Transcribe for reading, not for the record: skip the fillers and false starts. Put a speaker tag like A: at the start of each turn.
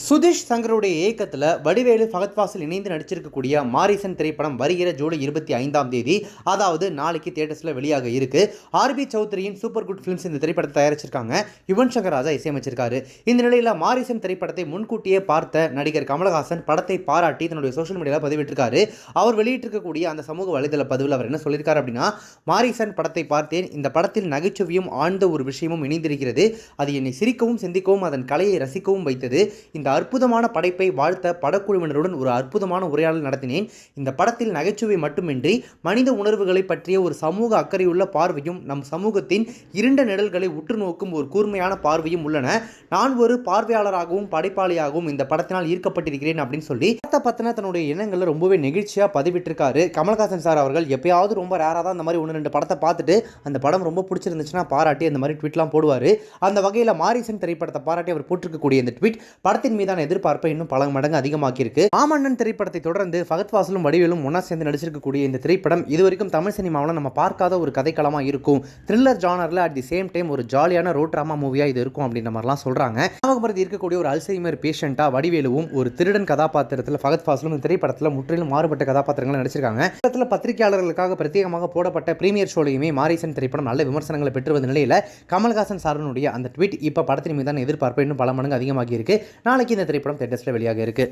A: சுதீஷ் சங்கருடைய இயக்கத்தில் வடிவேலு ஃபகத் ஃபாசில் இணைந்து நடிச்சிருக்கக்கூடிய மாரிசன் திரைப்படம் வருகிற ஜூலை 25ஆம் தேதி, அதாவது நாளைக்கு தியேட்டர்ஸில் வெளியாக இருக்கு. ஆர்பி சௌத்ரியின் சூப்பர் குட் ஃபிலிம்ஸ் இந்த திரைப்படத்தை தயாரிச்சிருக்காங்க. யுவன் சங்கர் ராஜா இசையமைச்சிருக்காரு. இந்த நிலையில் மாரிசன் திரைப்படத்தை முன்கூட்டியே பார்த்த நடிகர் கமலஹாசன் படத்தை பாராட்டி தன்னுடைய சோஷியல் மீடியாவில் பதிவிட்டிருக்காரு. அவர் வெளியிட்டிருக்கக்கூடிய அந்த சமூக வலைதள பதிவில் அவர் என்ன சொல்லியிருக்காரு அப்படின்னா, மாரிசன் படத்தை பார்த்தேன். இந்த படத்தில் நகைச்சுவையும் ஆழ்ந்த ஒரு விஷயமும் இணைந்திருக்கிறது. அது என்னை சிரிக்கவும் சிந்திக்கவும் அதன் கலையை ரசிக்கவும் வைத்தது. இந்த அற்புதமான படைப்பை வாழ்த்த படக்குழுவினருடன் ஒரு அற்புதமான உரையாடல் நடத்தினேன். இந்த படத்தில் நகைச்சுவை மட்டுமின்றி மனித உணர்வுகளை பற்றிய ஒரு சமூக அக்கறையுள்ள பார்வையும் நம் சமூகத்தின் இருண்ட நிழல்களை உற்று நோக்கும் ஒரு கூர்மையான பார்வையும் உள்ளன. நான் ஒரு பார்வையாளராகவும் படைப்பாளியாகவும் இந்த படத்தினால் ஈர்க்கப்பட்டிருக்கிறேன் அப்படின்னு சொல்லி பத்தின தன்னுடைய எண்ணங்களை ரொம்பவே நெகிழ்ச்சியாக பதிவிட்டிருக்காரு. கமல்ஹாசன் சார் அவர்கள் எப்பயாவது ரொம்ப ரேராக தான் இந்த மாதிரி 1-2 படத்தை பார்த்துட்டு அந்த படம் ரொம்ப பிடிச்சிருந்துச்சுன்னா பாராட்டி அந்த மாதிரி ட்வீட்லாம் போடுவார். அந்த வகையில் மாரிசன் திரைப்படத்தை பாராட்டி அவர் போட்டிருக்கக்கூடிய இந்த ட்வீட் படத்தின் மீதான எதிர்பார்ப்பை இன்னும் பல மடங்கு அதிகமாக்கியிருக்கு. மாமன்னன் திரைப்படத்தை தொடர்ந்து ஃபகத் ஃபாசிலும் வடிவேலும் ஒன்னா சேர்ந்து நடிச்சிருக்கக்கூடிய இந்த திரைப்படம் இதுவரைக்கும் தமிழ் சினிமாவில் நம்ம பார்க்காத ஒரு கதைக்களமா இருக்கும். த்ரில்லர் ஜானர்ல அட் தி சேம் டைம் ஒரு ஜாலியான ரோட் டிராமா மூவியா இது இருக்கும் அப்படின்ற மாதிரிலாம் சொல்றாங்க. ஞாபகப்படுத்தி இருக்கக்கூடிய ஒரு அல்சைமர் பேஷண்டா வடிவேலுவும் ஒரு திருடன் கதாபாத்திரத்தில் ஃபகத் ஃபாசிலும் இந்த திரைப்படத்தில் முற்றிலும் மாறுபட்ட கதாபாத்திரங்களை நடிச்சிருக்காங்க. படத்தில் பத்திரிகையாளர்களுக்காக பிரத்யேகமாக போடப்பட்ட பிரீமியர் ஷோலையுமே மாரிசன் திரைப்படம் நல்ல விமர்சனங்களை பெற்று வந்த நிலையில் கமல்ஹாசன் சாரனுடைய அந்த ட்வீட் இப்போ படத்தின் மீதான எதிர்பார்ப்பை இன்னும் பல மடங்கு அதிகமாகி இருக்கு. நாளைக்கு இந்த திரைப்படம் தியேட்டர்ஸ்ல வெளியாக இருக்கு.